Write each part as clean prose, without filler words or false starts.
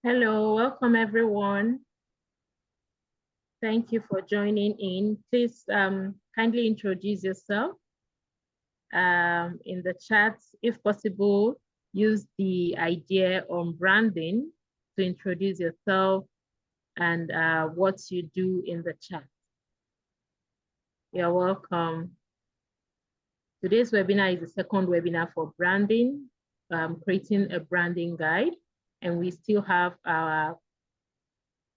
Hello, welcome everyone. Thank you for joining in. Please kindly introduce yourself in the chat. If possible, use the idea on branding to introduce yourself and what you do in the chat. You're welcome. Today's webinar is the second webinar for branding, creating a branding guide. And we still have our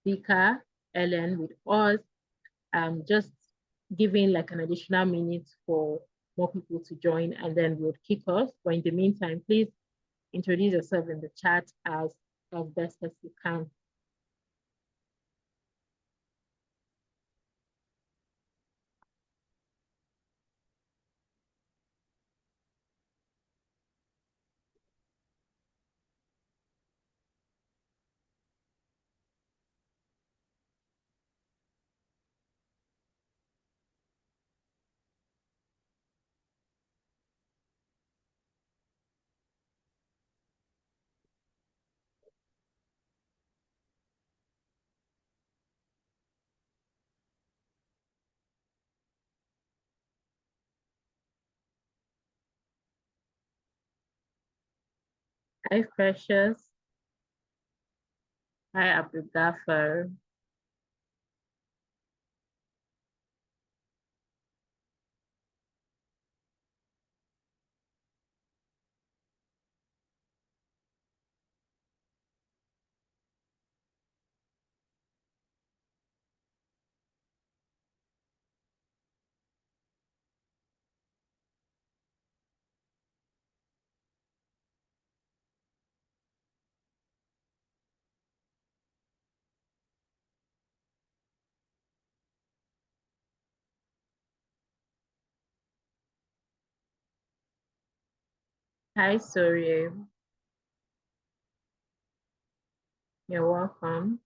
speaker, Ellen, with us, just giving like an additional minute for more people to join, and then we'll kick off. But in the meantime, please introduce yourself in the chat as best as you can. Hi, Precious. Hi, Abdul Gaffer. Hi, Sorry. You're welcome.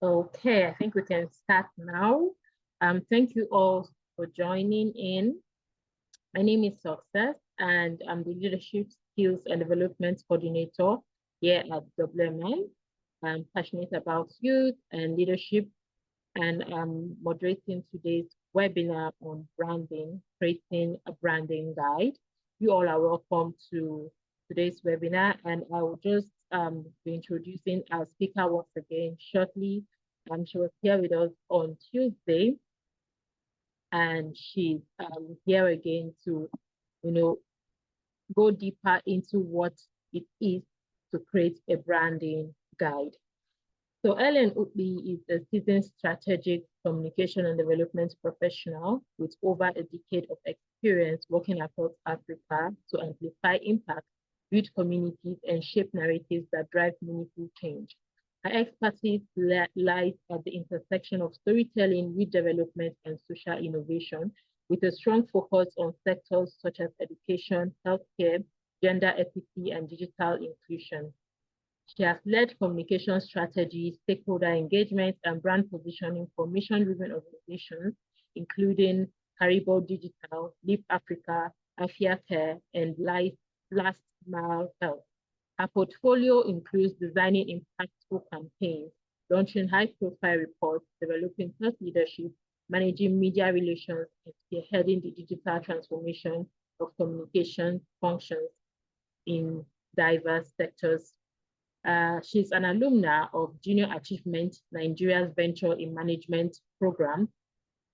Okay, I think we can start now. Thank you all for joining in. My name is Success, and I'm the Leadership Skills and Development Coordinator here at WMI. I'm passionate about youth and leadership, and I'm moderating today's webinar on branding, creating a branding guide. You all are welcome to today's webinar, and I will just be introducing our speaker once again shortly. She was here with us on Tuesday, and she's here again to, go deeper into what it is to create a branding guide. So Ellen Utley is a seasoned strategic communication and development professional with over a decade of experience working across Africa to amplify impact, build communities, and shape narratives that drive meaningful change. Her expertise lies at the intersection of storytelling, youth development, and social innovation, with a strong focus on sectors such as education, healthcare, gender equity, and digital inclusion. She has led communication strategies, stakeholder engagement, and brand positioning for mission-driven organizations, including Caribou Digital, Leap Africa, Afia Care, and Last Mile Health. Her portfolio includes designing impactful campaigns, launching high-profile reports, developing thought leadership, managing media relations, and spearheading the digital transformation of communication functions in diverse sectors. She's an alumna of Junior Achievement, Nigeria's Venture in Management program,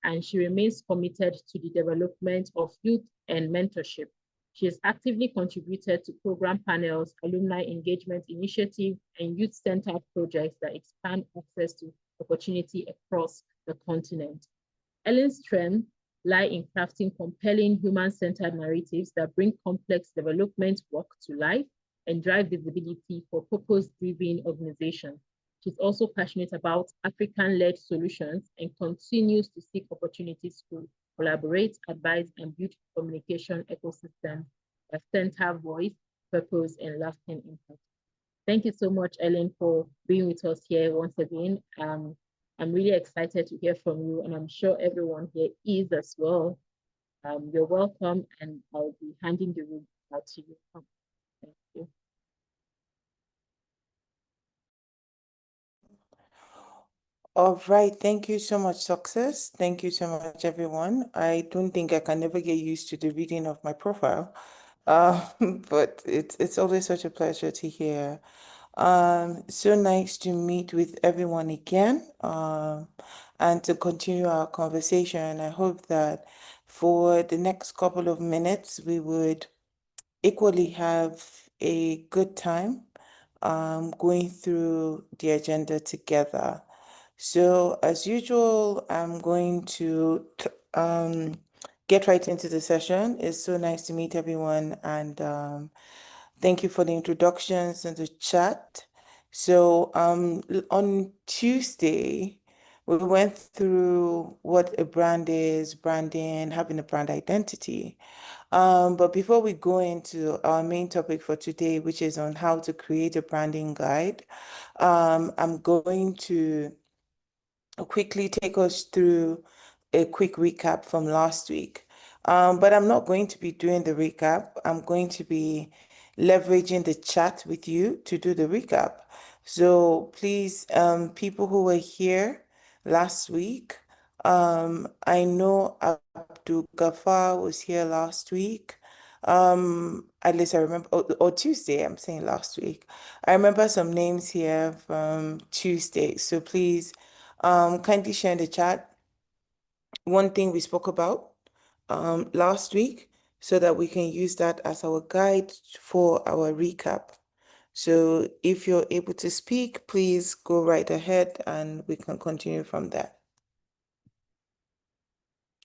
and she remains committed to the development of youth and mentorship. She has actively contributed to program panels, alumni engagement initiatives, and youth-centered projects that expand access to opportunity across the continent. Ellen's strengths lie in crafting compelling human-centered narratives that bring complex development work to life and drive visibility for purpose-driven organizations. She's also passionate about African-led solutions and continues to seek opportunities to collaborate, advise, and build communication ecosystems that center voice, purpose, and lasting impact. Thank you so much, Ellen, for being with us here once again. I'm really excited to hear from you, and I'm sure everyone here is as well. You're welcome, and I'll be handing the room out to you. Thank you. All right, thank you so much, Success. Thank you so much, everyone. I don't think I can ever get used to the reading of my profile, but it's always such a pleasure to hear. So nice to meet with everyone again, and to continue our conversation. I hope that for the next couple of minutes, we would equally have a good time going through the agenda together. So, as usual, I'm going to get right into the session. It's so nice to meet everyone, and thank you for the introductions and the chat. So, on Tuesday, we went through what a brand is, branding, having a brand identity. But before we go into our main topic for today, which is on how to create a branding guide, I'm going to quickly take us through a quick recap from last week. But I'm not going to be doing the recap. I'm going to be leveraging the chat with you to do the recap. So please, people who were here last week, I know Abdul Gafar was here last week. At least I remember, or Tuesday, I'm saying last week. I remember some names here from Tuesday. So please, kindly share in the chat one thing we spoke about last week so that we can use that as our guide for our recap. So if you're able to speak, please go right ahead and we can continue from there.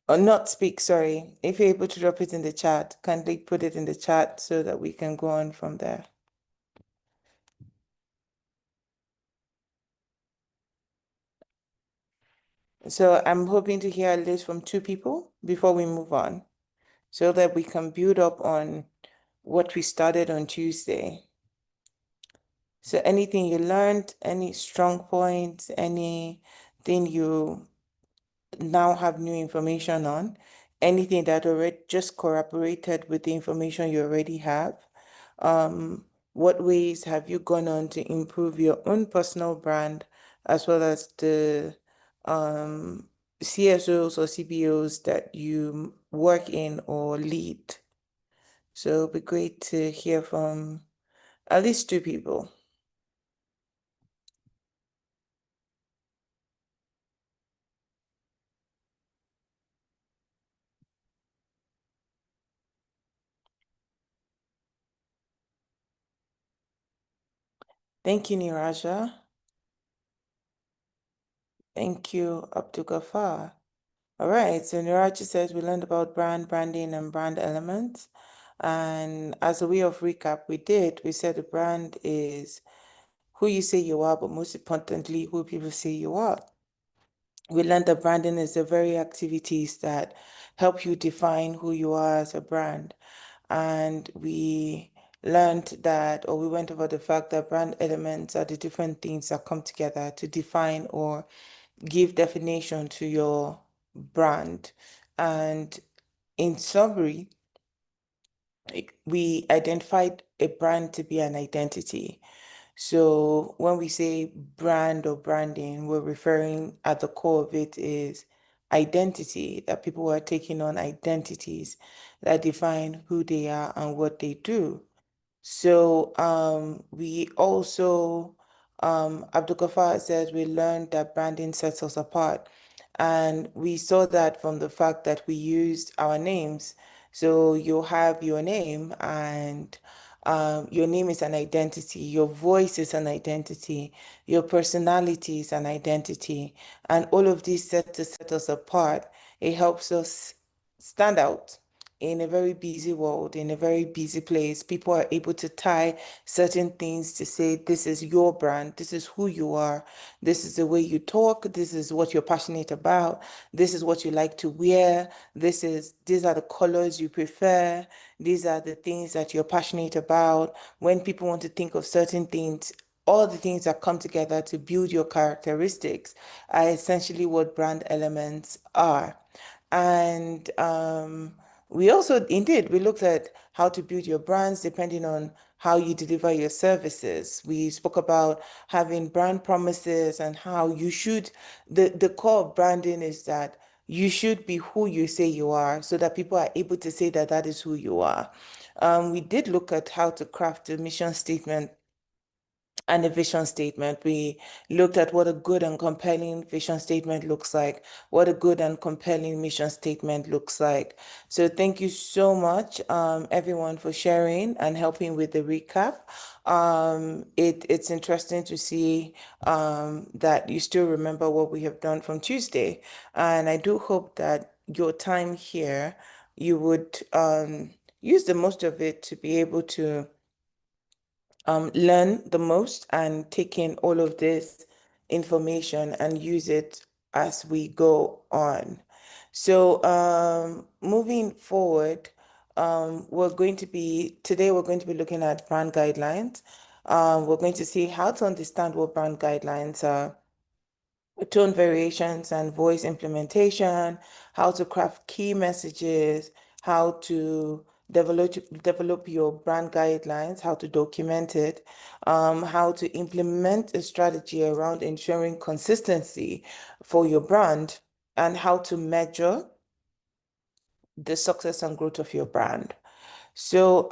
Or not speak, sorry. If you're able to drop it in the chat, kindly put it in the chat so that we can go on from there. So I'm hoping to hear at least from two people before we move on, so that we can build up on what we started on Tuesday. So anything you learned, any strong points, anything you now have new information on, anything that already just corroborated with the information you already have. What ways have you gone on to improve your own personal brand as well as the CSOs or CBOs that you work in or lead? So it'll be great to hear from at least two people. Thank you, Niraja. Thank you, Abdul Ghaffar. All right, so Niraja says we learned about branding, and brand elements. And as a way of recap, we said the brand is who you say you are, but most importantly, who people say you are. We learned that branding is the very activities that help you define who you are as a brand. And we learned that, or we went over the fact that brand elements are the different things that come together to define or give definition to your brand. And in summary, we identified a brand to be an identity. So when we say brand or branding, we're referring at the core of it is identity, that people are taking on identities that define who they are and what they do. So we also, Abdul Ghaffar says we learned that branding sets us apart. And we saw that from the fact that we used our names. So you have your name, and your name is an identity, your voice is an identity, your personality is an identity. And all of these set us apart. It helps us stand out in a very busy world, in a very busy place, people are able to tie certain things to say, this is your brand, this is who you are, this is the way you talk, this is what you're passionate about, this is what you like to wear, these are the colors you prefer, these are the things that you're passionate about. When people want to think of certain things, all the things that come together to build your characteristics are essentially what brand elements are. And we also, indeed, we looked at how to build your brands depending on how you deliver your services. We spoke about having brand promises and how you should, the core of branding is that you should be who you say you are so that people are able to say that that is who you are. We did look at how to craft a mission statement and a vision statement. We looked at what a good and compelling vision statement looks like, what a good and compelling mission statement looks like. So thank you so much, everyone, for sharing and helping with the recap. It's interesting to see that you still remember what we have done from Tuesday. And I do hope that your time here, you would use the most of it to be able to learn the most and take in all of this information and use it as we go on. So moving forward, today we're going to be looking at brand guidelines. We're going to see how to understand what brand guidelines are, tone variations and voice implementation, how to craft key messages, how to develop your brand guidelines, how to document it, how to implement a strategy around ensuring consistency for your brand, and how to measure the success and growth of your brand. So,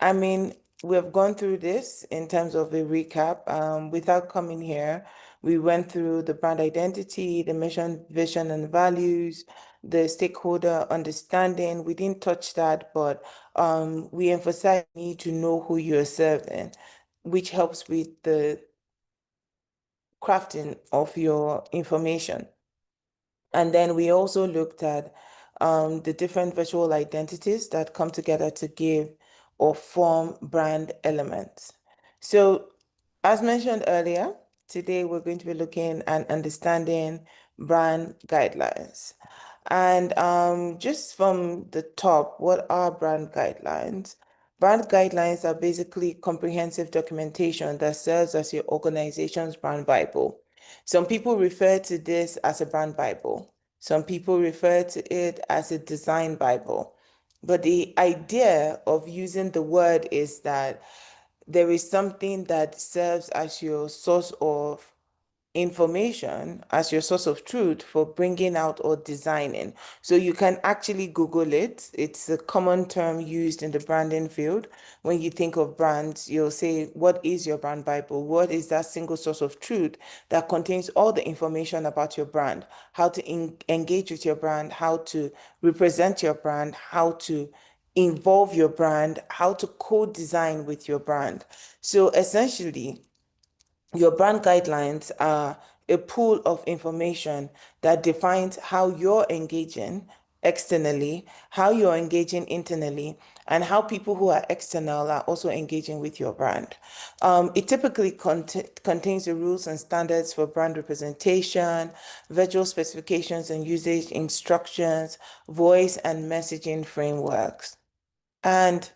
I mean, we have gone through this in terms of a recap. Without coming here, we went through the brand identity, the mission, vision, and values, the stakeholder understanding. We didn't touch that, but we emphasize the need to know who you're serving, which helps with the crafting of your information. And then we also looked at the different visual identities that come together to give or form brand elements. So, as mentioned earlier, today we're going to be looking and understanding brand guidelines. And just from the top, what are brand guidelines? Brand guidelines are basically comprehensive documentation that serves as your organization's brand Bible. Some people refer to this as a brand Bible. Some people refer to it as a design Bible. But the idea of using the word is that there is something that serves as your source of information, as your source of truth for bringing out or designing. So you can actually Google it. It's a common term used in the branding field. When you think of brands, you'll say, what is your brand Bible? What is that single source of truth that contains all the information about your brand, how to engage with your brand, how to represent your brand, how to involve your brand, how to co-design with your brand. So essentially, your brand guidelines are a pool of information that defines how you're engaging externally, how you're engaging internally, and how people who are external are also engaging with your brand. It typically contains the rules and standards for brand representation, visual specifications and usage instructions, voice and messaging frameworks. And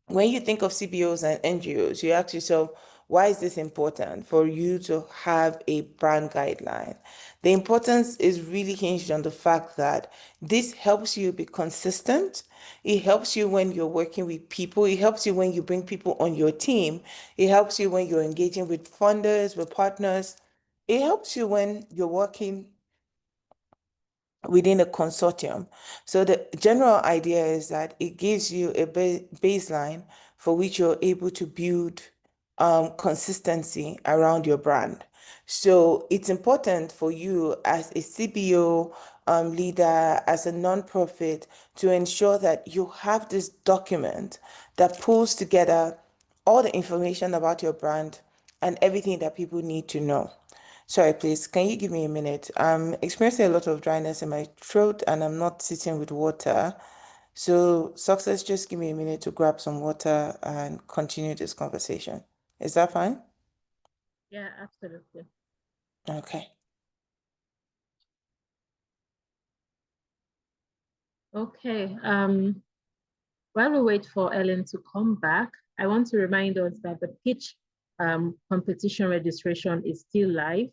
when you think of CBOs and NGOs, you ask yourself, why is this important for you to have a brand guideline? The importance is really hinged on the fact that this helps you be consistent. It helps you when you're working with people. It helps you when you bring people on your team. It helps you when you're engaging with funders, with partners. It helps you when you're working within a consortium. So the general idea is that it gives you a baseline for which you're able to build consistency around your brand. So it's important for you as a CBO leader, as a nonprofit, to ensure that you have this document that pulls together all the information about your brand and everything that people need to know. Sorry, please, can you give me a minute? I'm experiencing a lot of dryness in my throat and I'm not sitting with water. So, Success, just give me a minute to grab some water and continue this conversation. Is that fine? Yeah, absolutely. Okay. Okay. While we wait for Ellen to come back, I want to remind us that the pitch competition registration is still live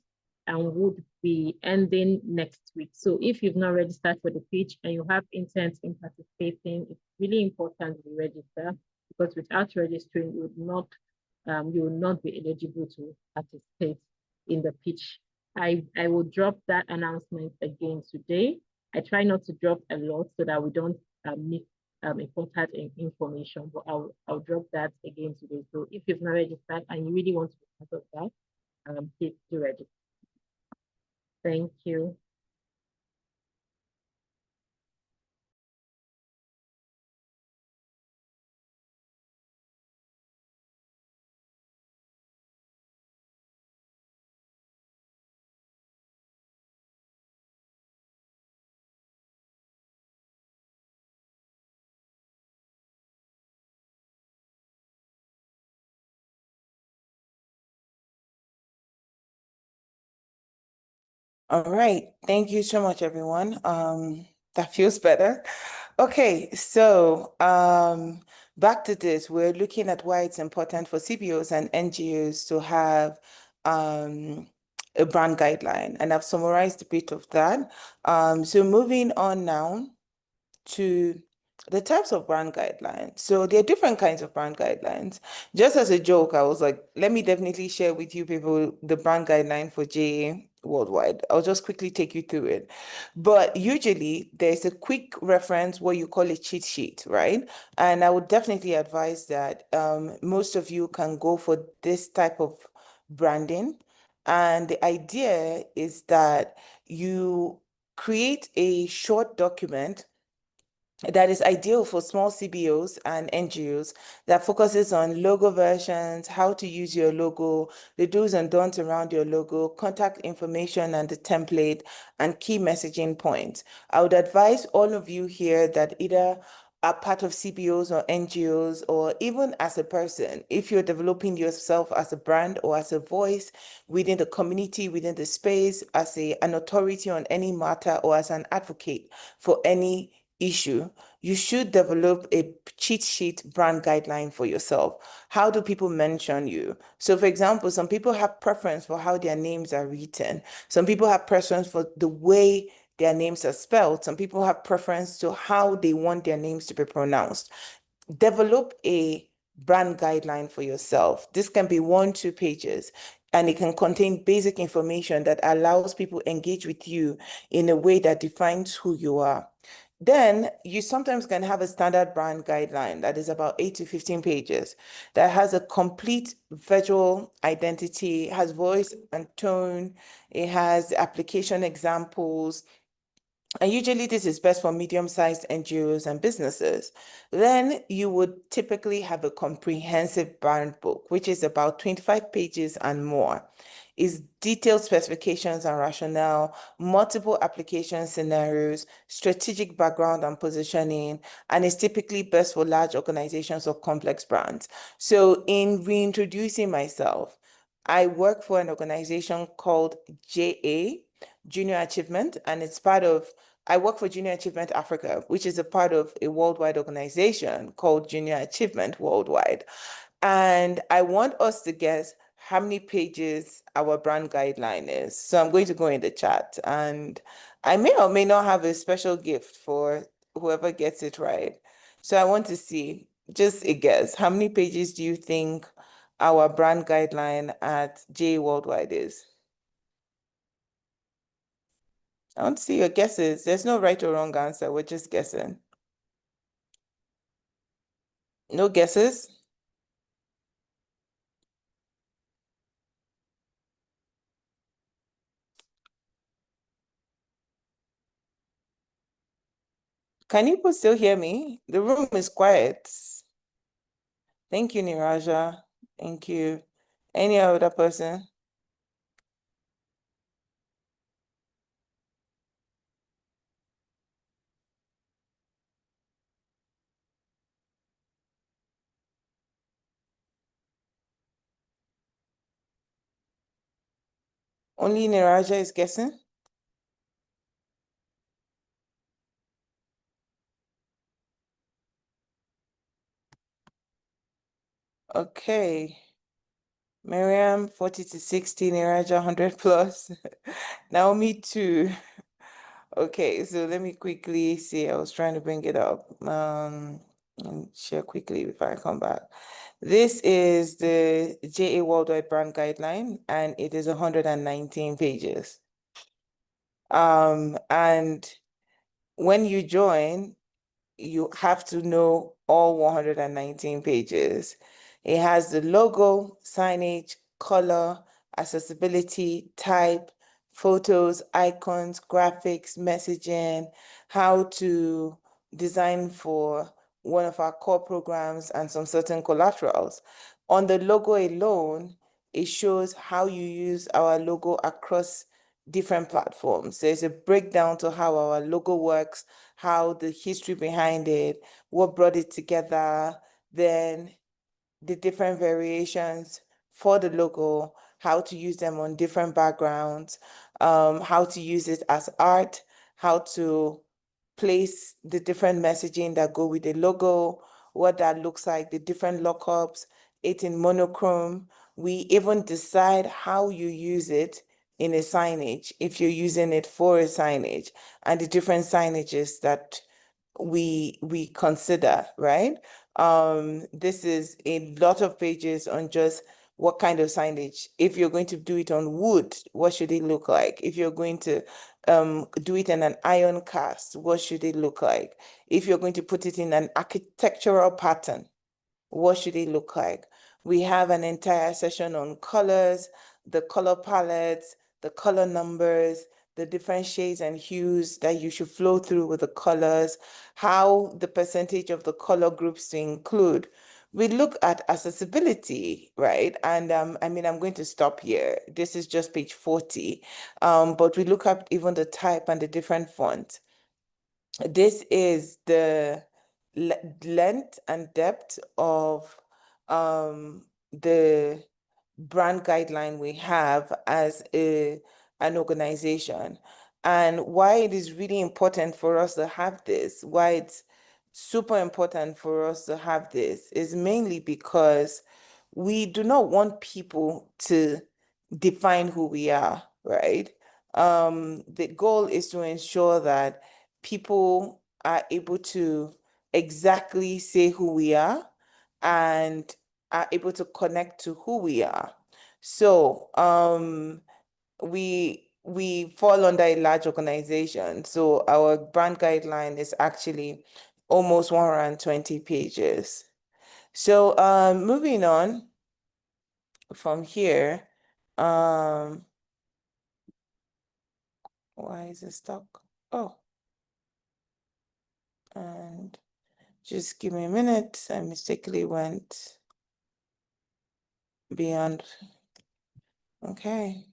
and would be ending next week. So if you've not registered for the pitch and you have intent in participating, it's really important you register, because without registering, you will not be eligible to participate in the pitch. I will drop that announcement again today. I try not to drop a lot so that we don't miss important information, but I'll drop that again today. So if you've not registered and you really want to be part of that, please do register. Thank you. All right. Thank you so much, everyone. That feels better. Okay, so back to this. We're looking at why it's important for CBOs and NGOs to have a brand guideline, and I've summarized a bit of that. So moving on now to the types of brand guidelines. So there are different kinds of brand guidelines. Just as a joke, I was like, let me definitely share with you people the brand guideline for JA worldwide. I'll just quickly take you through it. But usually there's a quick reference, what you call a cheat sheet, right? And I would definitely advise that most of you can go for this type of branding. And the idea is that you create a short document that is ideal for small CBOs and NGOs that focuses on logo versions, how to use your logo, the do's and don'ts around your logo, contact information and the template, and key messaging points. I would advise all of you here that either are part of CBOs or NGOs, or even as a person, if you're developing yourself as a brand or as a voice within the community, within the space, as an authority on any matter, or as an advocate for any issue, you should develop a cheat sheet brand guideline for yourself. How do people mention you? So, for example, some people have preference for how their names are written. Some people have preference for the way their names are spelled. Some people have preference to how they want their names to be pronounced. Develop a brand guideline for yourself. This can be 1, 2 pages, and it can contain basic information that allows people engage with you in a way that defines who you are. Then you sometimes can have a standard brand guideline that is about 8 to 15 pages that has a complete visual identity, has voice and tone, it has application examples, and usually this is best for medium-sized NGOs and businesses. Then you would typically have a comprehensive brand book, which is about 25 pages and more. Is detailed specifications and rationale, multiple application scenarios, strategic background and positioning, and is typically best for large organizations or complex brands. So in reintroducing myself, I work for an organization called JA, Junior Achievement, and it's part of I work for Junior Achievement Africa, which is a part of a worldwide organization called Junior Achievement Worldwide. And I want us to guess how many pages our brand guideline is. So I'm going to go in the chat, and I may or may not have a special gift for whoever gets it right. So I want to see, just a guess, how many pages do you think our brand guideline at J Worldwide is? I want to see your guesses. There's no right or wrong answer. We're just guessing. No guesses? Can you people still hear me? The room is quiet. Thank you, Niraja. Thank you. Any other person? Only Niraja is guessing? Okay. Miriam, 40 to 60, Niraja, 100 plus. Naomi, 2. Okay, so let me quickly see. I was trying to bring it up. And share quickly before I come back. This is the JA Worldwide Brand Guideline, and it is 119 pages. And when you join, you have to know all 119 pages. It has the logo, signage, color, accessibility, type, photos, icons, graphics, messaging, how to design for one of our core programs and some certain collaterals. On the logo alone, it shows how you use our logo across different platforms. There's a breakdown to how our logo works, how the history behind it, what brought it together, then the different variations for the logo, how to use them on different backgrounds, how to use it as art, how to place the different messaging that go with the logo, what that looks like, the different lockups, it in monochrome. We even decide how you use it in a signage, if you're using it for a signage, and the different signages that we consider, right? This is a lot of pages on just what kind of signage. If you're going to do it on wood, what should it look like? If you're going to do it in an iron cast, what should it look like? If you're going to put it in an architectural pattern, what should it look like? We have an entire session on colors, the color palettes, the color numbers, the different shades and hues that you should flow through with the colors, how the percentage of the color groups to include. We look at accessibility, right? And I mean, I'm going to stop here. This is just page 40. But we look at even the type and the different fonts. This is the length and depth of the brand guideline we have as an organization, and why it is really important for us to have this, why it's super important for us to have this is mainly because we do not want people to define who we are, right? The goal is to ensure that people are able to exactly say who we are and are able to connect to who we are. So we fall under a large organization. So our brand guideline is actually almost 120 pages. So moving on from here, why is it stuck? Oh, and just give me a minute. I mistakenly went beyond. Okay.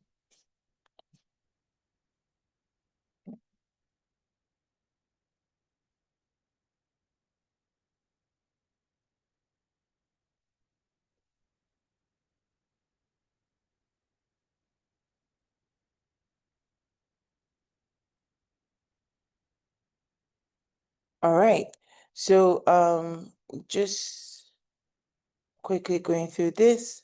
All right. So just quickly going through this.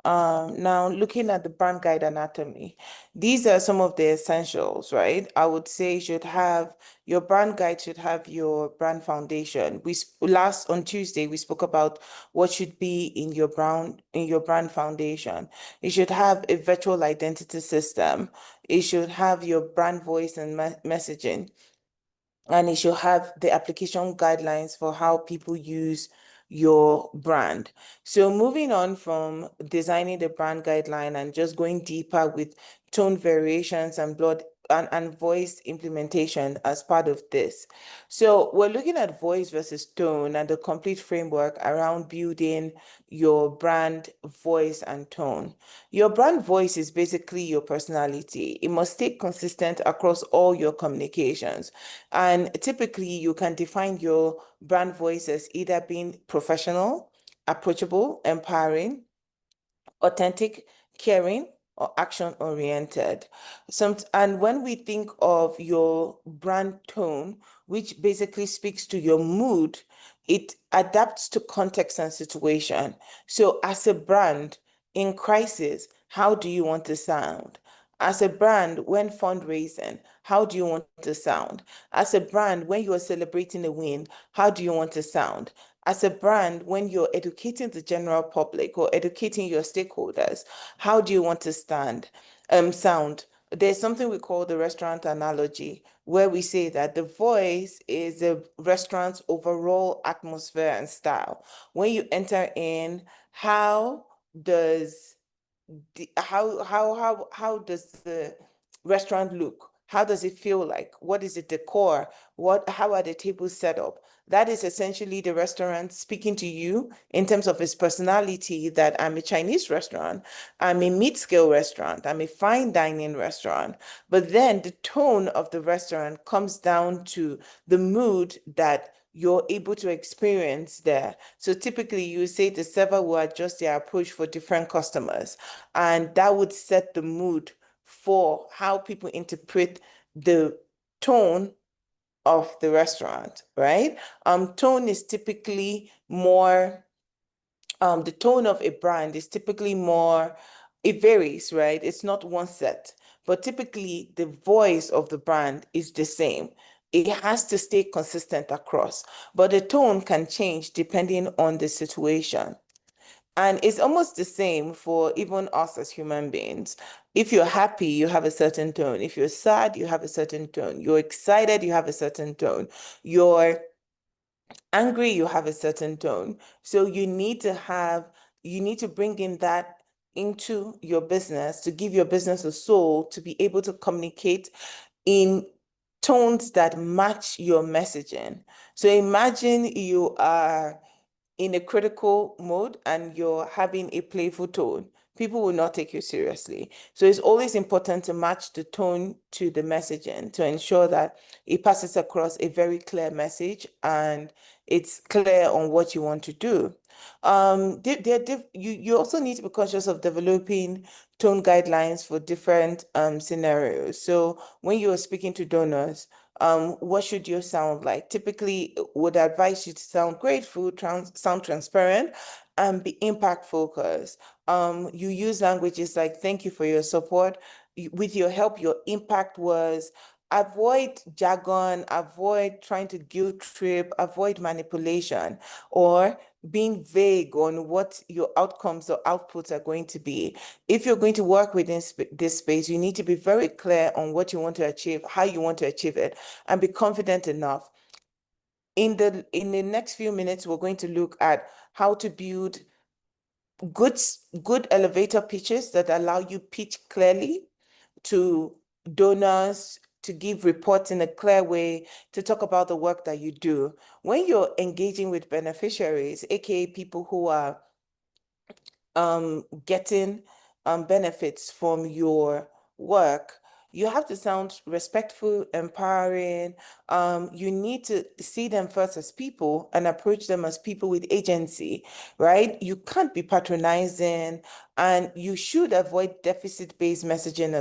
Now looking at the brand guide anatomy, these are some of the essentials, right? I would say you should have your brand guide should have your brand foundation. Last on Tuesday we spoke about what should be in your brand foundation. It should have a virtual identity system. It should have your brand voice and messaging, and it should have the application guidelines for how people use your brand. So moving on from designing the brand guideline and just going deeper with tone variations and blood and voice implementation as part of this. So we're looking at voice versus tone and the complete framework around building your brand voice and tone. Your brand voice is basically your personality. It must stay consistent across all your communications. And typically, you can define your brand voice as either being professional, approachable, empowering, authentic, caring, or action oriented. And when we think of your brand tone, which basically speaks to your mood, it adapts to context and situation. So as a brand in crisis, how do you want to sound? As a brand, when fundraising, how do you want to sound? As a brand, when you are celebrating a win, how do you want to sound? As a brand, when you're educating the general public or educating your stakeholders, how do you want to sound? There's something we call the restaurant analogy, where we say that the voice is the restaurant's overall atmosphere and style. When you enter in, how does how does the restaurant look? How does it feel like? What is the decor? How are the tables set up? That is essentially the restaurant speaking to you in terms of its personality, that I'm a Chinese restaurant, I'm a mid-scale restaurant, I'm a fine dining restaurant. But then the tone of the restaurant comes down to the mood that you're able to experience there. So typically you say the server will adjust their approach for different customers, and that would set the mood for how people interpret the tone of the restaurant, right? Tone is typically more, the tone of a brand is typically more, it varies, right? It's not one set, but typically the voice of the brand is the same. It has to stay consistent across, but the tone can change depending on the situation. And it's almost the same for even us as human beings. If you're happy, you have a certain tone. If you're sad, you have a certain tone. You're excited, you have a certain tone. You're angry, you have a certain tone. So you need to bring in that into your business to give your business a soul, to be able to communicate in tones that match your messaging. So imagine you are in a critical mode and you're having a playful tone, people will not take you seriously. So it's always important to match the tone to the messaging to ensure that it passes across a very clear message and it's clear on what you want to do. You also need to be conscious of developing tone guidelines for different scenarios. So when you're speaking to donors, what should you sound like? Typically, would advise you to sound grateful, sound transparent, and be impact focused. You use languages like "thank you for your support." With your help, your impact was avoid jargon, avoid trying to guilt trip, avoid manipulation, or being vague on what your outcomes or outputs are going to be. If you're going to work within this space, you need to be very clear on what you want to achieve, how you want to achieve it, and be confident enough. In the next few minutes, we're going to look at how to build good good elevator pitches that allow you pitch clearly to donors, to give reports in a clear way, to talk about the work that you do. When you're engaging with beneficiaries, aka people who are getting benefits from your work, you have to sound respectful, empowering. You need to see them first as people and approach them as people with agency, right? You can't be patronizing, and you should avoid deficit-based messaging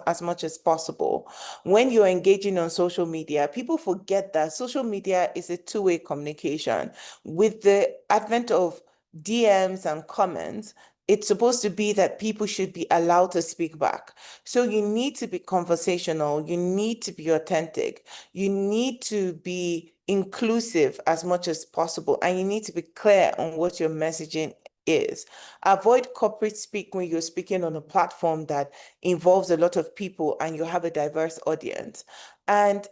as much as possible. When you're engaging on social media, people forget that social media is a two-way communication. With the advent of DMs and comments, it's supposed to be that people should be allowed to speak back. So you need to be conversational, you need to be authentic, you need to be inclusive as much as possible, and you need to be clear on what your messaging is. Avoid corporate speak when you're speaking on a platform that involves a lot of people and you have a diverse audience. And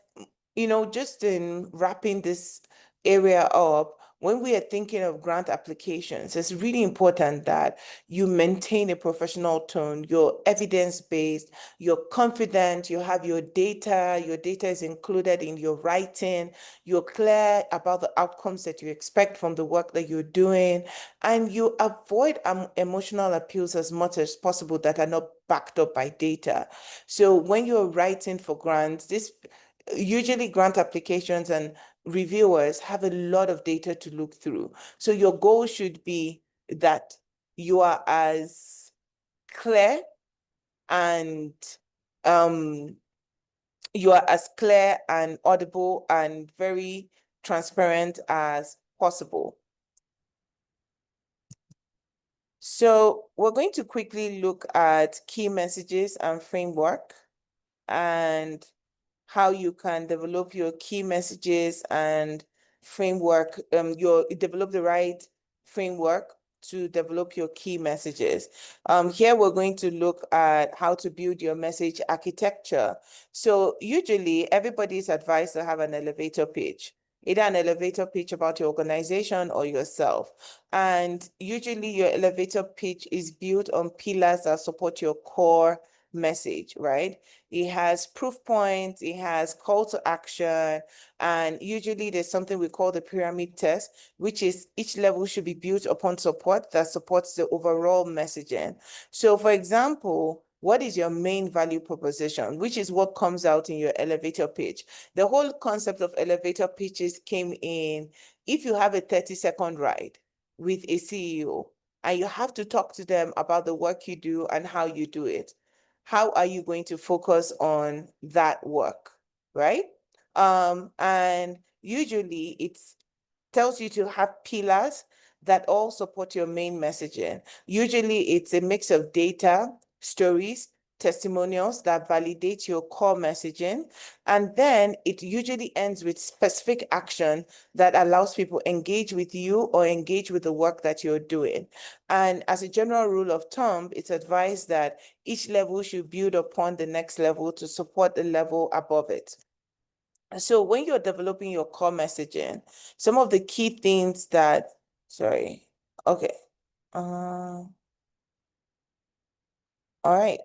just in wrapping this area up, when we are thinking of grant applications, it's really important that you maintain a professional tone, you're evidence-based, you're confident, you have your data is included in your writing, you're clear about the outcomes that you expect from the work that you're doing, and you avoid emotional appeals as much as possible that are not backed up by data. So when you're writing for grants, usually grant applications and reviewers have a lot of data to look through. So your goal should be that you are as clear and you are as clear and audible and very transparent as possible. So we're going to quickly look at key messages and framework and how you can develop your key messages and framework, develop the right framework to develop your key messages. Here we're going to look at how to build your message architecture. So usually everybody's advised to have an elevator pitch, either an elevator pitch about your organization or yourself. And usually your elevator pitch is built on pillars that support your core message, right? It has proof points, it has call to action, and usually there's something we call the pyramid test, which is each level should be built upon support that supports the overall messaging. So for example, what is your main value proposition, which is what comes out in your elevator pitch? The whole concept of elevator pitches came in if you have a 30-second ride with a CEO and you have to talk to them about the work you do and how you do it. How are you going to focus on that work, right? And usually it tells you to have pillars that all support your main messaging. Usually it's a mix of data, stories, testimonials that validate your core messaging. And then it usually ends with specific action that allows people engage with you or engage with the work that you're doing. And as a general rule of thumb, it's advised that each level should build upon the next level to support the level above it. So when you're developing your core messaging, some of the key things that, sorry, okay. All right.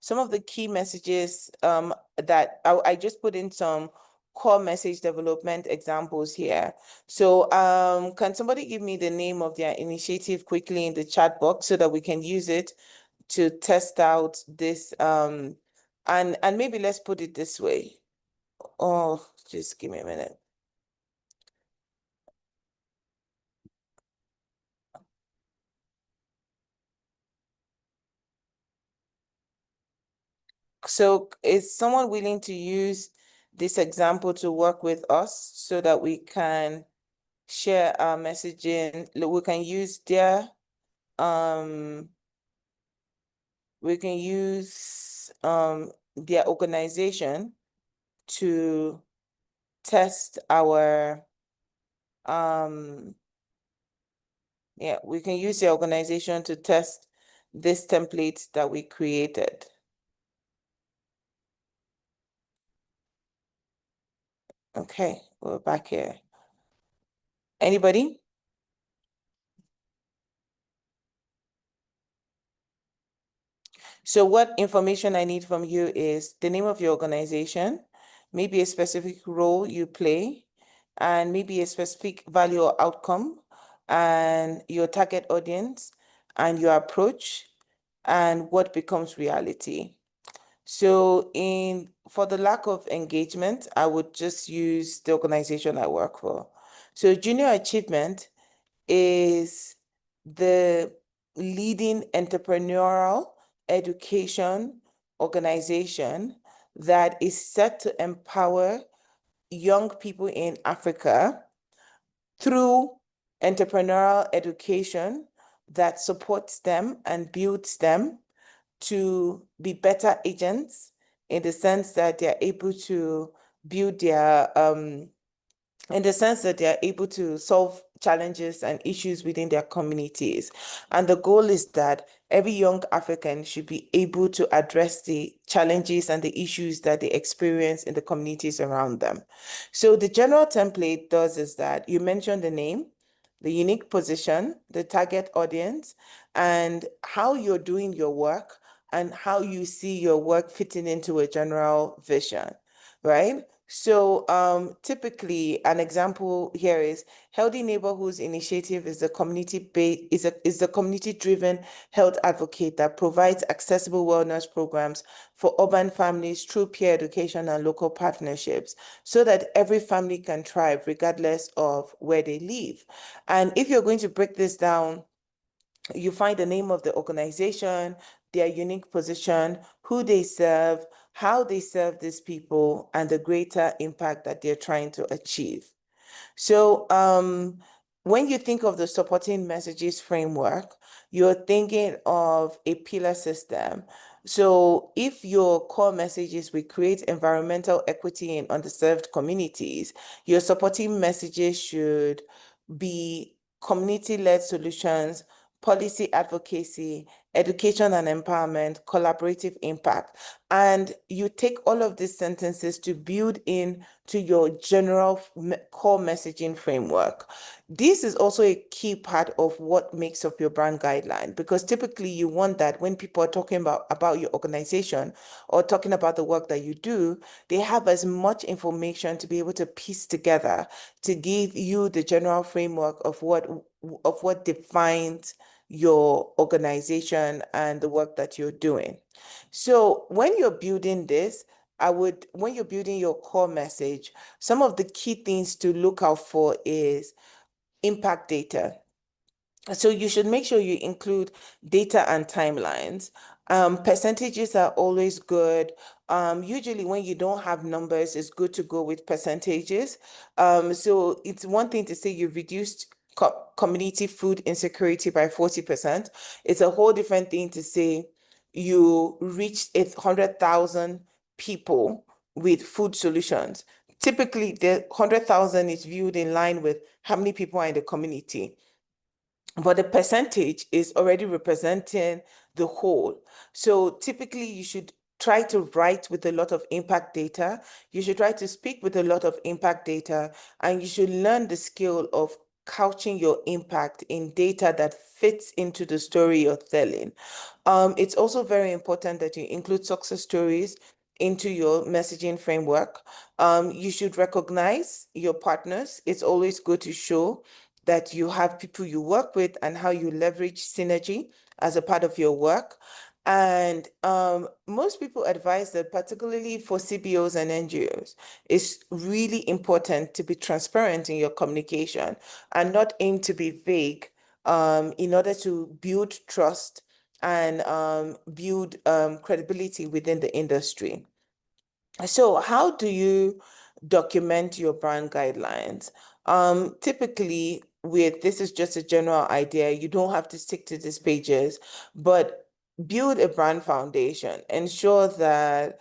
Some of the key messages that I just put in some core message development examples here. So can somebody give me the name of their initiative quickly in the chat box so that we can use it to test out this and maybe let's put it this way. Oh, just give me a minute. So is someone willing to use this example to work with us so that we can share our messaging? We can use their organization to test our we can use the organization to test this template that we created. Okay, we're back here. Anybody? So what information I need from you is the name of your organization, maybe a specific role you play, and maybe a specific value or outcome, and your target audience, and your approach, and what becomes reality. So for the lack of engagement, I would just use the organization I work for. So Junior Achievement is the leading entrepreneurial education organization that is set to empower young people in Africa through entrepreneurial education that supports them and builds them to be better agents in the sense that they're able to build their in the sense that they're able to solve challenges and issues within their communities. And the goal is that every young African should be able to address the challenges and the issues that they experience in the communities around them. So the general template does is that you mention the name, the unique position, the target audience, and how you're doing your work and how you see your work fitting into a general vision, right? So typically an example here is Healthy Neighborhoods Initiative is a community-driven health advocate that provides accessible wellness programs for urban families through peer education and local partnerships so that every family can thrive regardless of where they live. And if you're going to break this down You find the name of the organization, their unique position, who they serve, how they serve these people, and the greater impact that they're trying to achieve. So when you think of the supporting messages framework, you're thinking of a pillar system. So if your core message is we create environmental equity in underserved communities, your supporting messages should be community-led solutions, policy advocacy, education and empowerment, collaborative impact. And you take all of these sentences to build in to your general core messaging framework. This is also a key part of what makes up your brand guideline, because typically you want that when people are talking about your organization or talking about the work that you do, they have as much information to be able to piece together to give you the general framework of what defines your organization and the work that you're doing. So when you're building this, when you're building your core message, some of the key things to look out for is impact data. So you should make sure you include data and timelines. Percentages are always good. Usually when you don't have numbers, it's good to go with percentages. So it's one thing to say you've reduced community food insecurity by 40%. It's a whole different thing to say you reached 100,000 people with food solutions. Typically, the 100,000 is viewed in line with how many people are in the community, but the percentage is already representing the whole. So typically you should try to write with a lot of impact data. You should try to speak with a lot of impact data, and you should learn the skill of couching your impact in data that fits into the story you're telling. It's also very important that you include success stories into your messaging framework. You should recognize your partners. It's always good to show that you have people you work with and how you leverage synergy as a part of your work. And most people advise that, particularly for CBOs and NGOs, it's really important to be transparent in your communication and not aim to be vague in order to build trust and build credibility within the industry. So how do you document your brand guidelines? Typically, this is just a general idea. You don't have to stick to these pages, but build a brand foundation. Ensure that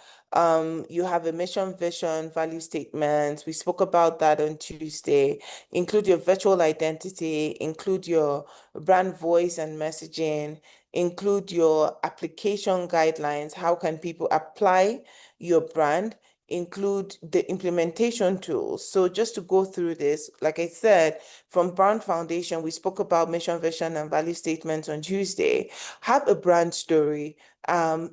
you have a mission, vision, value statements. We spoke about that on Tuesday. Include your virtual identity, include your brand voice and messaging, include your application guidelines. How can people apply your brand, include the implementation tools. So just to go through this, like I said, from Brand Foundation, we spoke about mission, vision, and value statements on Tuesday. Have a brand story,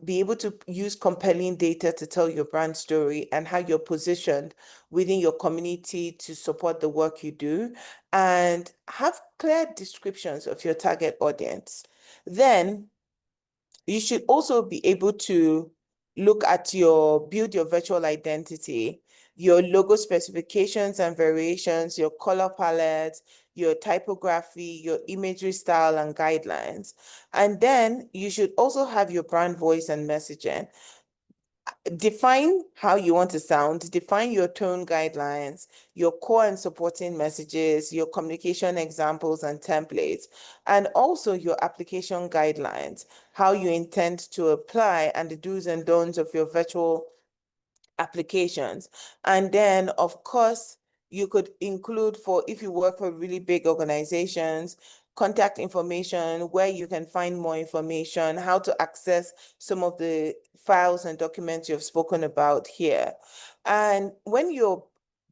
be able to use compelling data to tell your brand story and how you're positioned within your community to support the work you do, and have clear descriptions of your target audience. Then you should also be able to build your virtual identity, your logo specifications and variations, your color palette, your typography, your imagery style and guidelines. And then you should also have your brand voice and messaging. Define how you want to sound, define your tone guidelines, your core and supporting messages, your communication examples and templates, and also your application guidelines, how you intend to apply and the do's and don'ts of your virtual applications. And then, of course, you could include, for if you work for really big organizations, contact information, where you can find more information, how to access some of the files and documents you've spoken about here. And when you're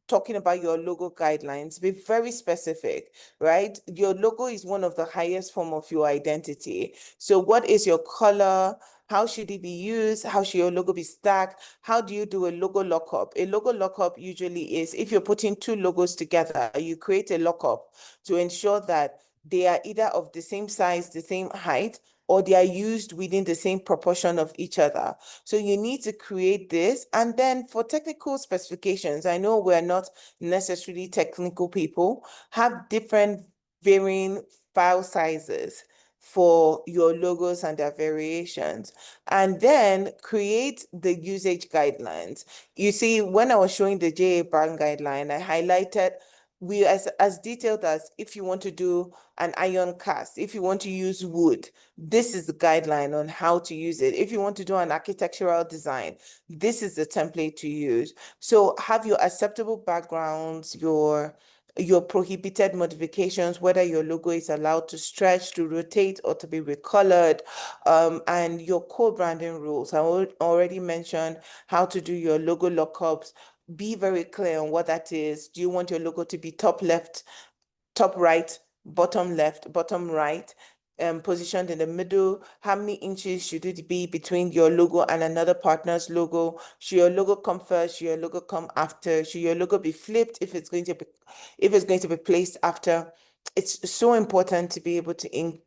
talking about your logo guidelines, be very specific, right? Your logo is one of the highest form of your identity. So what is your color? How should it be used? How should your logo be stacked? How do you do a logo lockup? A logo lockup usually is if you're putting two logos together, you create a lockup to ensure that they are either of the same size, the same height, or they are used within the same proportion of each other. So you need to create this. And then for technical specifications, I know we're not necessarily technical people, have different varying file sizes for your logos and their variations, and then create the usage guidelines. You see, when I was showing the JA brand guideline, I highlighted we as detailed as if you want to do an iron cast, if you want to use wood, this is the guideline on how to use it. If you want to do an architectural design, this is the template to use. So have your acceptable backgrounds, your prohibited modifications, whether your logo is allowed to stretch, to rotate, or to be recolored, and your core branding rules. I already mentioned how to do your logo lockups. Be very clear on what that is. Do you want your logo to be top left, top right, bottom left, bottom right, positioned in the middle? How many inches should it be between your logo and another partner's logo? Should your logo come first? Should your logo come after? Should your logo be flipped if it's going to be placed after? It's so important to be able to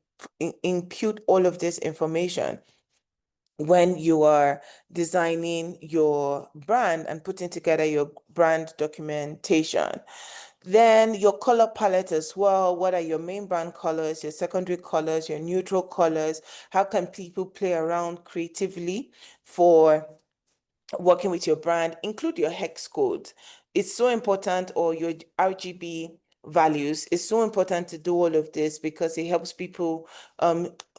impute all of this information when you are designing your brand and putting together your brand documentation. Then your color palette as well. What are your main brand colors, your secondary colors, your neutral colors? How can people play around creatively for working with your brand? Include your hex codes. It's so important, or your RGB values. It's so important to do all of this because it helps people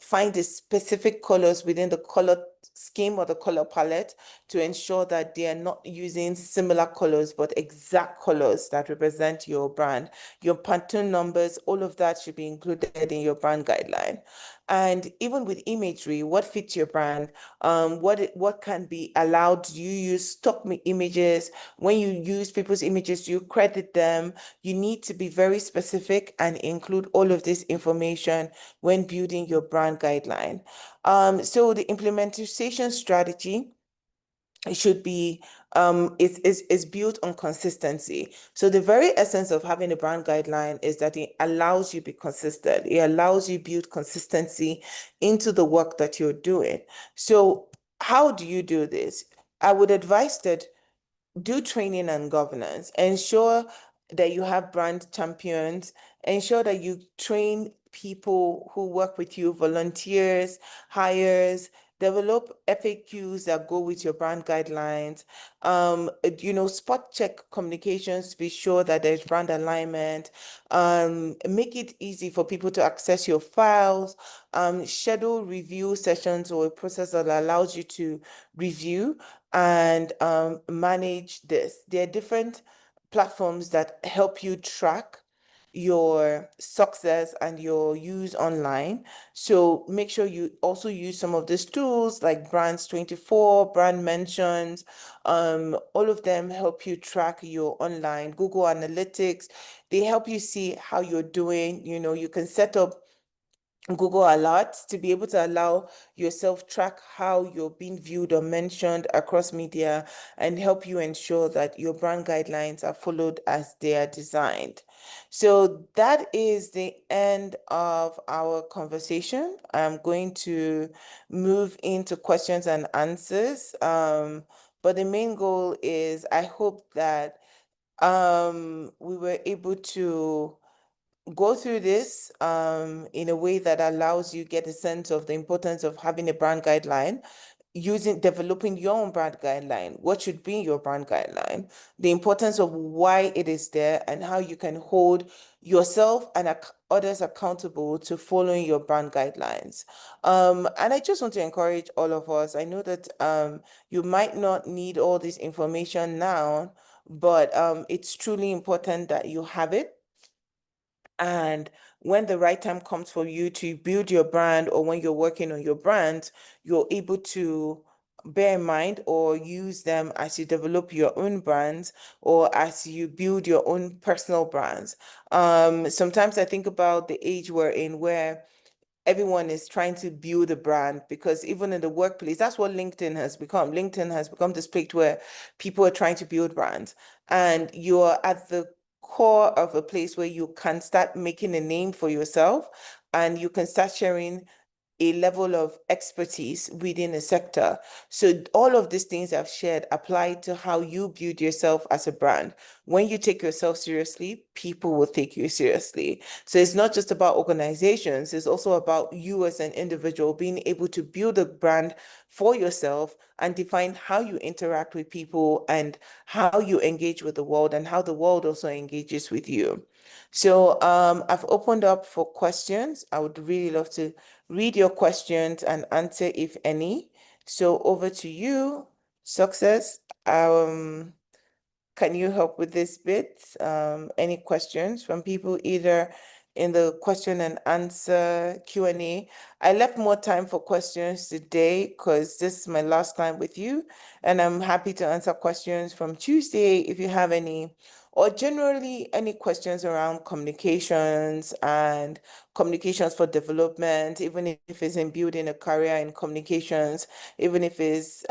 find the specific colors within the color scheme or the color palette to ensure that they are not using similar colors, but exact colors that represent your brand. Your Pantone numbers, all of that should be included in your brand guideline. And even with imagery, what fits your brand? What can be allowed? Do you use stock images? When you use people's images, do you credit them? You need to be very specific and include all of this information when building your brand guideline. So the implementation strategy, it should be it's built on consistency. So the very essence of having a brand guideline is that it allows you to be consistent. It allows you build consistency into the work that you're doing. So how do you do this? I would advise that do training and governance. Ensure that you have brand champions. Ensure that you train people who work with you, volunteers, hires. Develop FAQs that go with your brand guidelines. Spot check communications to be sure that there's brand alignment. Make it easy for people to access your files. Schedule review sessions or a process that allows you to review and manage this. There are different platforms that help you track your success and your use online. So make sure you also use some of these tools like Brands24, Brand Mentions. All of them help you track your online Google Analytics. They help you see how you're doing. You can set up Google Alerts to be able to allow yourself track how you're being viewed or mentioned across media and help you ensure that your brand guidelines are followed as they are designed. So that is the end of our conversation. I'm going to move into questions and answers. But the main goal is I hope that we were able to go through this in a way that allows you get a sense of the importance of having a brand guideline, developing your own brand guideline, what should be your brand guideline, the importance of why it is there, and how you can hold yourself and others accountable to following your brand guidelines. And I just want to encourage all of us. I know that you might not need all this information now, but it's truly important that you have it. And when the right time comes for you to build your brand, or when you're working on your brand, you're able to bear in mind or use them as you develop your own brands or as you build your own personal brands. Sometimes I think about the age we're in where everyone is trying to build a brand, because even in the workplace, that's what LinkedIn has become. LinkedIn has become this place where people are trying to build brands, and you're at the core of a place where you can start making a name for yourself and you can start sharing a level of expertise within a sector. So all of these things I've shared apply to how you build yourself as a brand. When you take yourself seriously, people will take you seriously. So it's not just about organizations, it's also about you as an individual being able to build a brand for yourself and define how you interact with people and how you engage with the world and how the world also engages with you. So I've opened up for questions. I would really love to read your questions and answer if any. So over to you, Success. Can you help with this bit? Any questions from people either in the question and answer Q&A? I left more time for questions today because this is my last time with you, and I'm happy to answer questions from Tuesday if you have any, or generally any questions around communications and communications for development, even if it's in building a career in communications, even if it's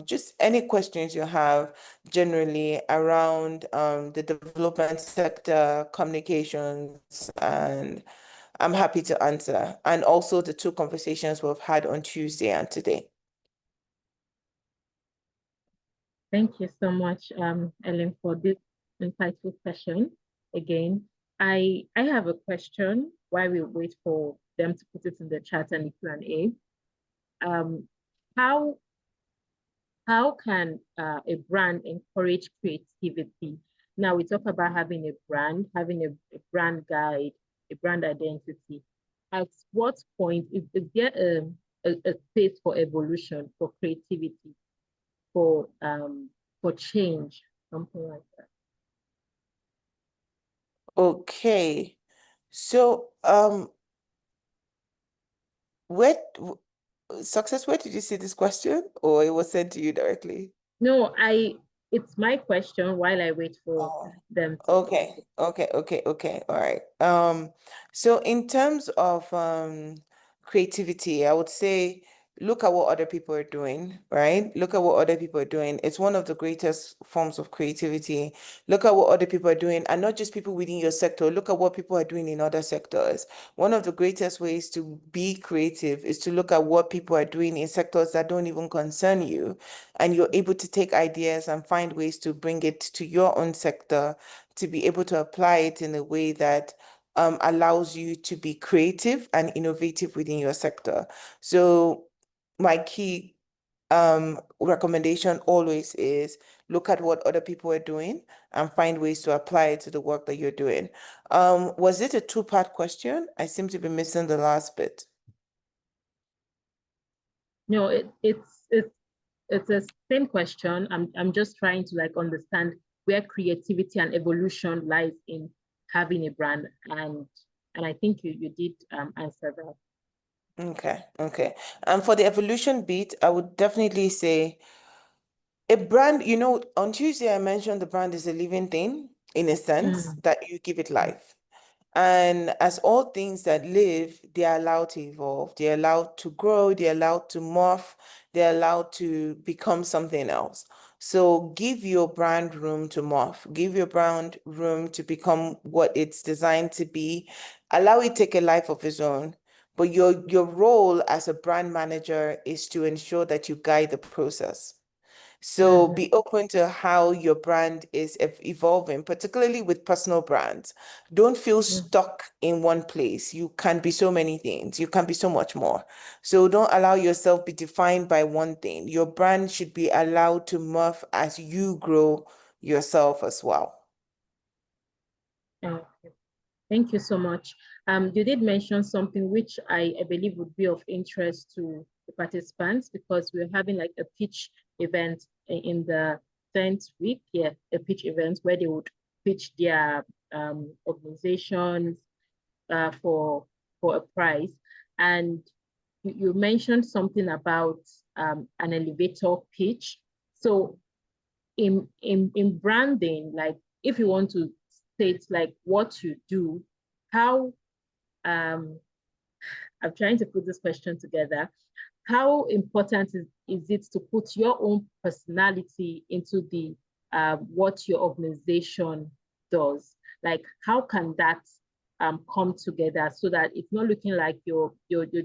just any questions you have generally around the development sector, communications, and I'm happy to answer. And also the two conversations we've had on Tuesday and today. Thank you so much, Ellen, for this insightful session. Again, I have a question while we wait for them to put it in the chat and the Q&A. Um, how how can a brand encourage creativity? Now we talk about having a brand, having a brand guide, a brand identity. At what point is there a space for evolution, for creativity, for change, something like that? Okay. So where Success, where did you see this question? Or it was sent to you directly? No, it's my question while I wait for Oh, them to put okay, it. okay. All right. So in terms of creativity, I would say look at what other people are doing, right? Look at what other people are doing. It's one of the greatest forms of creativity. Look at what other people are doing, and not just people within your sector. Look at what people are doing in other sectors. One of the greatest ways to be creative is to look at what people are doing in sectors that don't even concern you, and you're able to take ideas and find ways to bring it to your own sector to be able to apply it in a way that allows you to be creative and innovative within your sector. So my key recommendation always is look at what other people are doing and find ways to apply it to the work that you're doing. Was it a two-part question? I seem to be missing the last bit. No, it's the same question. I'm just trying to like understand where creativity and evolution lies in having a brand, and I think you did answer that. Okay. And for the evolution bit, I would definitely say a brand, on Tuesday I mentioned the brand is a living thing in a sense Mm, that you give it life. And as all things that live, they are allowed to evolve, they're allowed to grow, they're allowed to morph, they're allowed to become something else. So give your brand room to morph, give your brand room to become what it's designed to be, allow it take a life of its own. But your role as a brand manager is to ensure that you guide the process. So mm, be open to how your brand is evolving, particularly with personal brands. Don't feel mm. stuck in one place. You can be so many things. You can be so much more. So don't allow yourself be defined by one thing. Your brand should be allowed to morph as you grow yourself as well. Okay. Thank you so much. You did mention something which I believe would be of interest to the participants because we're having like a pitch event in the 10th week, yeah, a pitch event where they would pitch their organizations for a prize. And you mentioned something about an elevator pitch. So in branding, like if you want to state like what you do, how I'm trying to put this question together. How important is it to put your own personality into the what your organization does? Like how can that come together so that it's not looking like you're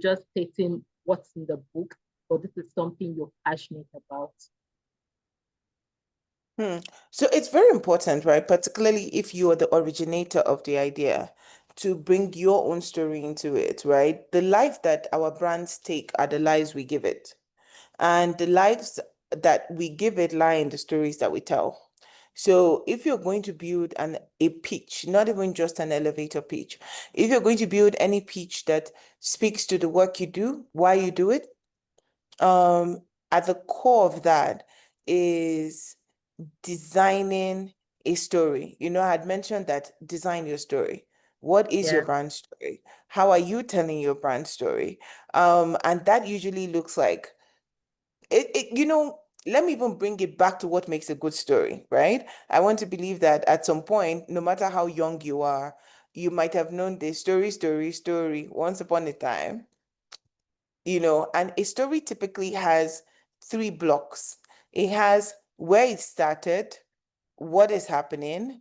just stating what's in the book, but this is something you're passionate about. So it's very important, right? Particularly if you are the originator of the idea, to bring your own story into it, right? The life that our brands take are the lives we give it. And the lives that we give it lie in the stories that we tell. So if you're going to build a pitch, not even just an elevator pitch, if you're going to build any pitch that speaks to the work you do, why you do it, um, at the core of that is designing a story. You know, I had mentioned that design your story. What is your Yeah, brand story? How are you telling your brand story? And that usually looks like let me even bring it back to what makes a good story, right? I want to believe that at some point, no matter how young you are, you might have known the story once upon a time, and a story typically has three blocks. It has where it started, what is happening,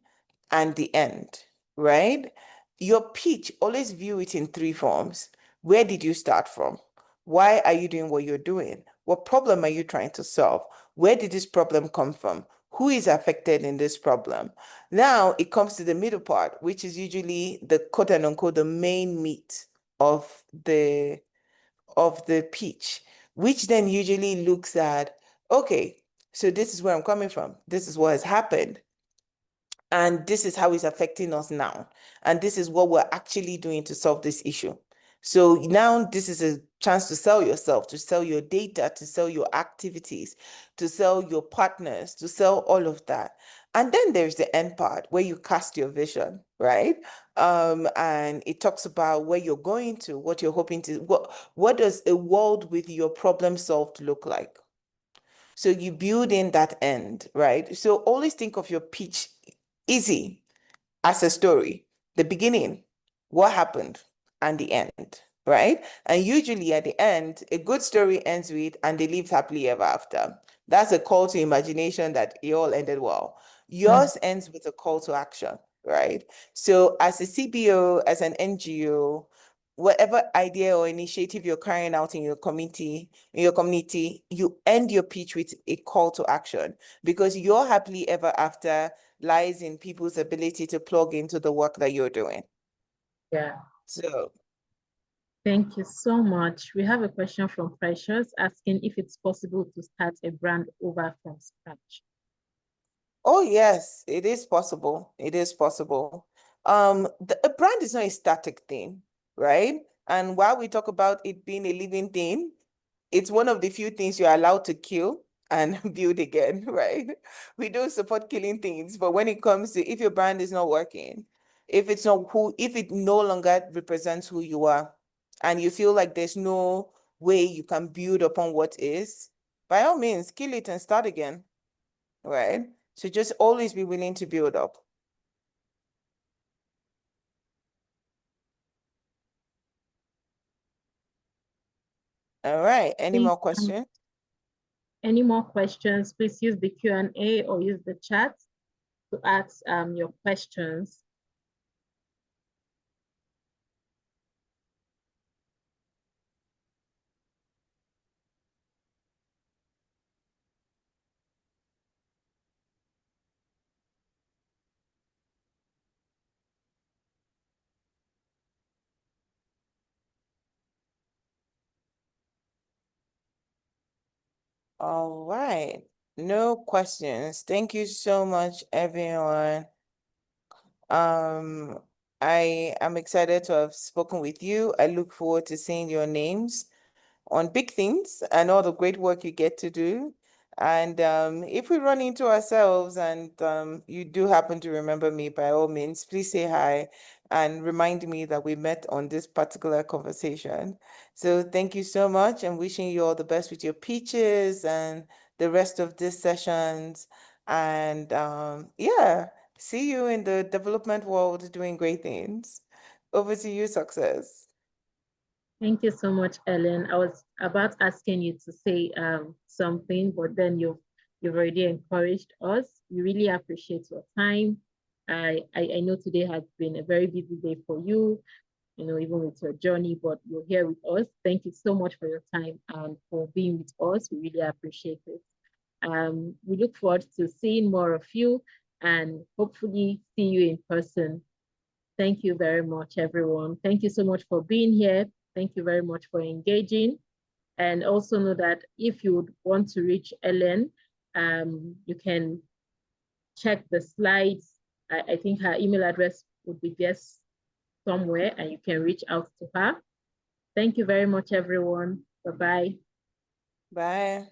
and the end, right? Your pitch, always view it in three forms. Where did you start from? Why are you doing what you're doing? What problem are you trying to solve? Where did this problem come from? Who is affected in this problem? Now it comes to the middle part, which is usually the quote and unquote the main meat of the pitch, which then usually looks at, okay, so this is where I'm coming from. This is what has happened. And this is how it's affecting us now. And this is what we're actually doing to solve this issue. So now this is a chance to sell yourself, to sell your data, to sell your activities, to sell your partners, to sell all of that. And then there's the end part where you cast your vision, right? And it talks about where you're going to, what you're hoping to, what does a world with your problem solved look like? So you build in that end, right? So always think of your pitch easy as a story, the beginning, what happened, and the end, right? And usually at the end, a good story ends with, and they lived happily ever after. That's a call to imagination that it all ended well. Mm. Yours ends with a call to action, right? So as a CBO, as an NGO, whatever idea or initiative you're carrying out in your community, you end your pitch with a call to action because your happily ever after lies in people's ability to plug into the work that you're doing. Yeah. So, Thank you so much. We have a question from Precious asking if it's possible to start a brand over from scratch. oh yes, it is possible. It is possible. A brand is not a static thing, right? And while we talk about it being a living thing, it's one of the few things you're allowed to kill and build again, right? We don't support killing things, but when it comes to if your brand is not working, if it no longer represents who you are, and you feel like there's no way you can build upon what is, by all means, kill it and start again, right? So just always be willing to build up. All right. Any Please, more questions? any more questions, please use the Q&A or use the chat to ask your questions. All right. No questions. Thank you so much, everyone. Um, I am excited to have spoken with you. I look forward to seeing your names on big things and all the great work you get to do. And if we run into ourselves and you do happen to remember me, by all means, please say hi and remind me that we met on this particular conversation. So thank you so much and wishing you all the best with your pitches and the rest of these sessions. And yeah, see you in the development world doing great things. Over to you, Success. Thank you so much, Ellen. I was about asking you to say something, but then you've already encouraged us. We really appreciate your time. I know today has been a very busy day for you. even with your journey, but you're here with us. Thank you so much for your time and for being with us. We really appreciate it. We look forward to seeing more of you and hopefully see you in person. Thank you very much, everyone. Thank you so much for being here. Thank you very much for engaging. And also know that if you would want to reach Ellen, you can check the slides. I think her email address would be just somewhere and you can reach out to her. Thank you very much, everyone. Bye-bye. Bye.